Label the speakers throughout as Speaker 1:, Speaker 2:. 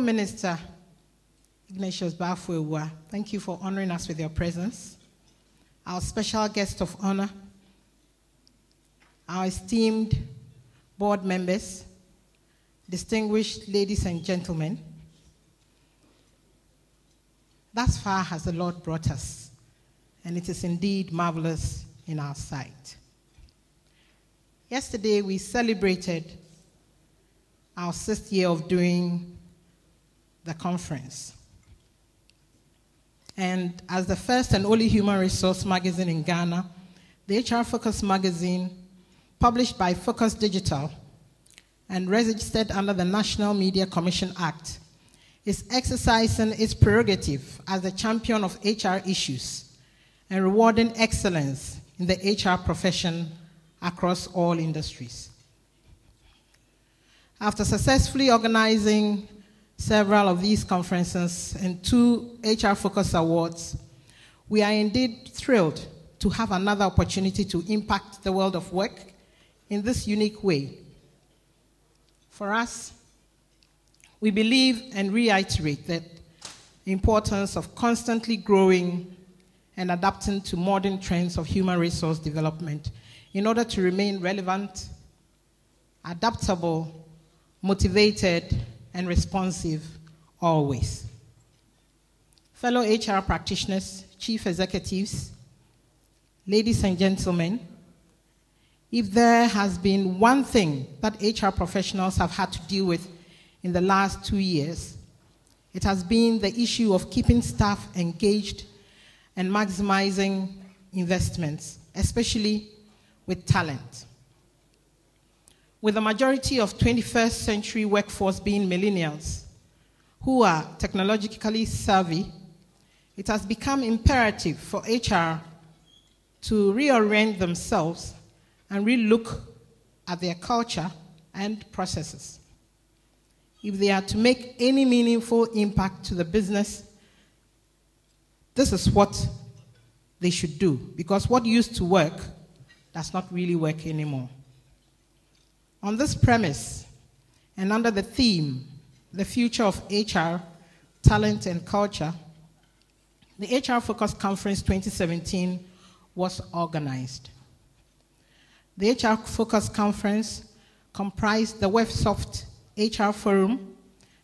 Speaker 1: Minister Ignatius Bafuewa, thank you for honoring us with your presence. Our special guest of honor, our esteemed board members, distinguished ladies and gentlemen, thus far has the Lord brought us, and it is indeed marvelous in our sight. Yesterday, we celebrated our 6th year of doing the conference. And as the first and only human resource magazine in Ghana, the HR Focus magazine, published by Focus Digital and registered under the National Media Commission Act, is exercising its prerogative as the champion of HR issues and rewarding excellence in the HR profession across all industries. After successfully organizing several of these conferences and 2 HR Focus Awards, we are indeed thrilled to have another opportunity to impact the world of work in this unique way. For us, we believe and reiterate the importance of constantly growing and adapting to modern trends of human resource development in order to remain relevant, adaptable, motivated, and responsive always. Fellow HR practitioners, chief executives, ladies and gentlemen, if there has been one thing that HR professionals have had to deal with in the last 2 years, it has been the issue of keeping staff engaged and maximizing investments, especially with talent. With the majority of 21st century workforce being millennials who are technologically savvy, it has become imperative for HR to reorient themselves and relook at their culture and processes. If they are to make any meaningful impact to the business, this is what they should do, because what used to work does not really work anymore. On this premise, and under the theme, The Future of HR, Talent and Culture, the HR Focus Conference 2017 was organized. The HR Focus Conference comprised the WebSoft HR Forum,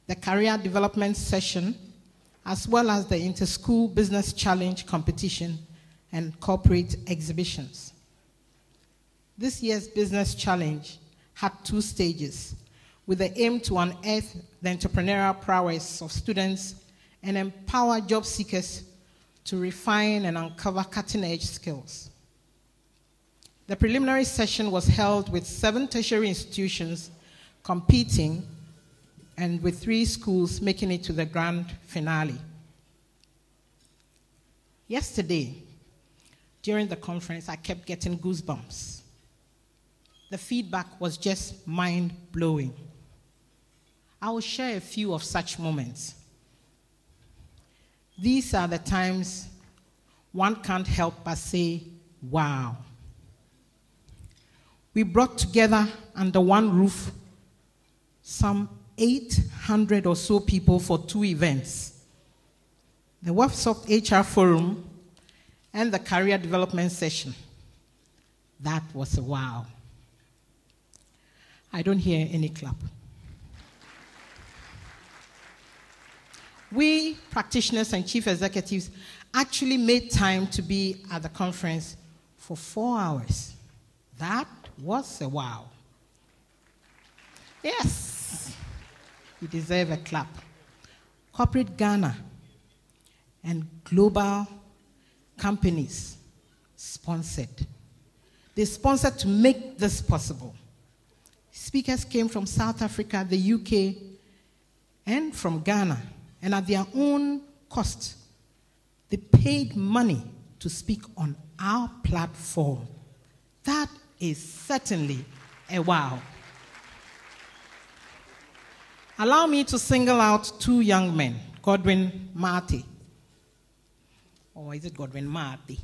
Speaker 1: the Career Development Session, as well as the Inter-School Business Challenge Competition and corporate exhibitions. This year's Business Challenge had 2 stages, with the aim to unearth the entrepreneurial prowess of students and empower job seekers to refine and uncover cutting-edge skills. The preliminary session was held with 7 tertiary institutions competing and with 3 schools making it to the grand finale. Yesterday, during the conference, I kept getting goosebumps. The feedback was just mind-blowing. I will share a few of such moments. These are the times one can't help but say, wow. We brought together under one roof some 800 or so people for 2 events. The WebSoft HR Forum and the Career Development Session. That was a wow. I don't hear any clap. We, practitioners and chief executives, actually made time to be at the conference for 4 hours. That was a wow. Yes, you deserve a clap. Corporate Ghana and global companies sponsored. They sponsored to make this possible. Speakers came from South Africa, the UK, and from Ghana, and at their own cost, they paid money to speak on our platform. That is certainly a wow. Allow me to single out 2 young men, Godwin Marty, or is it Godwin Marty?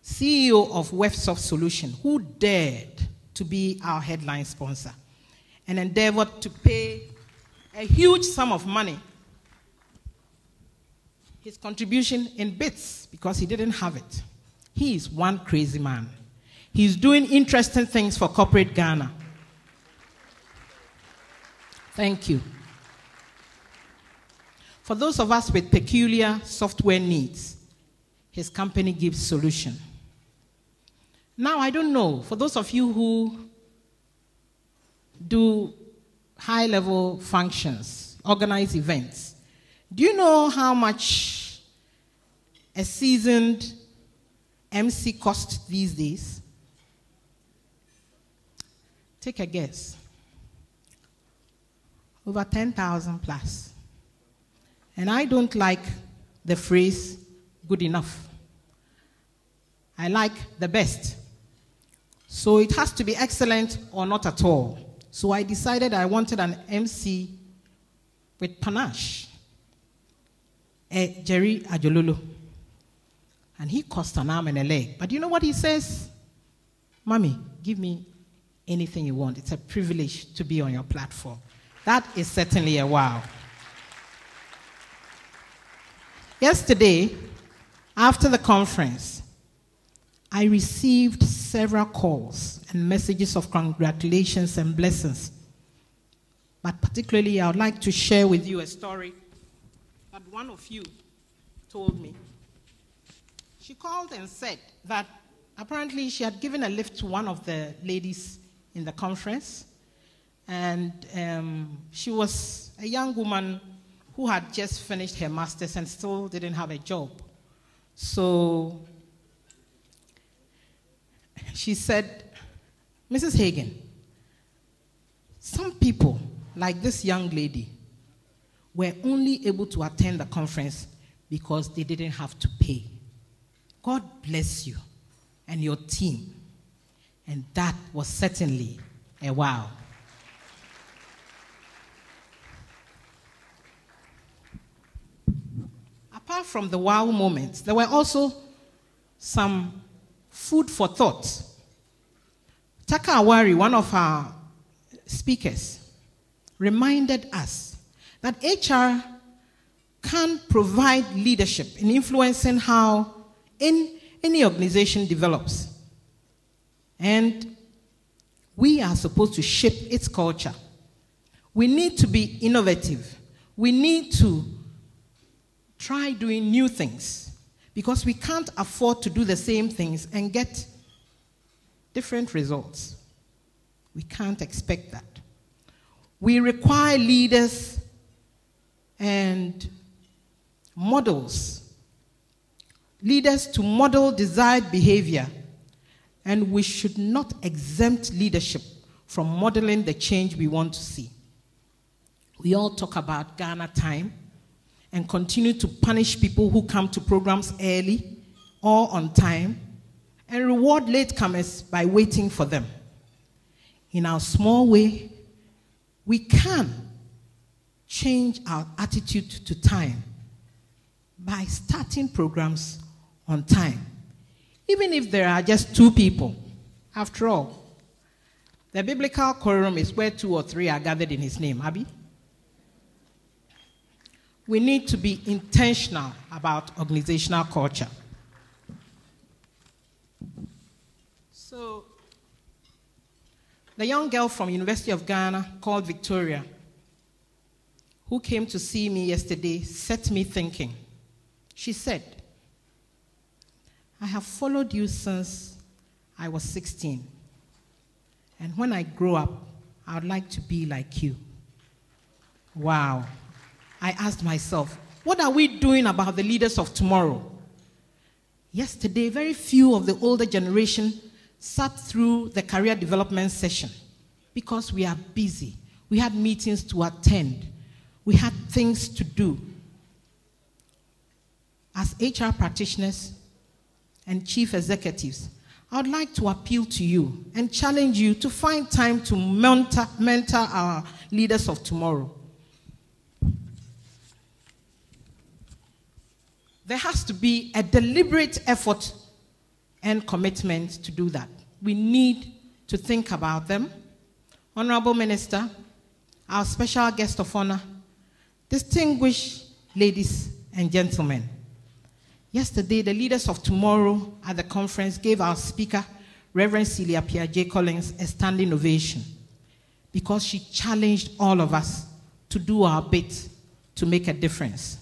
Speaker 1: CEO of WebSoft Solution, who dared to be our headline sponsor and endeavored to pay a huge sum of money. His contribution in bits because he didn't have it. He is one crazy man. He's doing interesting things for corporate Ghana. Thank you. For those of us with peculiar software needs, his company gives solution. Now, I don't know, for those of you who do high-level functions, organize events, do you know how much a seasoned MC costs these days? Take a guess. Over 10,000 plus. And I don't like the phrase good enough. I like the best. So it has to be excellent or not at all. So I decided I wanted an MC with panache. Jerry Ajololo. And he cost an arm and a leg. But you know what he says? Mommy, give me anything you want. It's a privilege to be on your platform. That is certainly a wow. Yesterday, after the conference, I received several calls and messages of congratulations and blessings. But particularly, I would like to share with you a story that one of you told me. She called and said that apparently she had given a lift to one of the ladies in the conference, and she was a young woman who had just finished her master's and still didn't have a job. So she said, Mrs. Hagan, some people, like this young lady, were only able to attend the conference because they didn't have to pay. God bless you and your team. And that was certainly a wow. Apart from the wow moments, there were also some food for thought. Taka Awari, one of our speakers, reminded us that HR can provide leadership in influencing how any organization develops. And we are supposed to shape its culture. We need to be innovative. We need to try doing new things because we can't afford to do the same things and get different results. We can't expect that. We require leaders and models, leaders to model desired behavior, and we should not exempt leadership from modeling the change we want to see. We all talk about Ghana time and continue to punish people who come to programs early or on time and reward latecomers by waiting for them. In our small way, we can change our attitude to time by starting programs on time. Even if there are just 2 people. After all, the biblical quorum is where 2 or 3 are gathered in his name, Abby. We need to be intentional about organizational culture. So, the young girl from University of Ghana called Victoria, who came to see me yesterday, set me thinking. She said, I have followed you since I was 16. And when I grow up, I would like to be like you. Wow. I asked myself, what are we doing about the leaders of tomorrow? Yesterday, very few of the older generation sat through the career development session because we are busy. We had meetings to attend. We had things to do. As HR practitioners and chief executives, I would like to appeal to you and challenge you to find time to mentor our leaders of tomorrow. There has to be a deliberate effort and commitment to do that. We need to think about them. Honorable Minister, our special guest of honor, distinguished ladies and gentlemen. Yesterday, the leaders of tomorrow at the conference gave our speaker, Reverend Celia J. Collins, a standing ovation because she challenged all of us to do our bit to make a difference.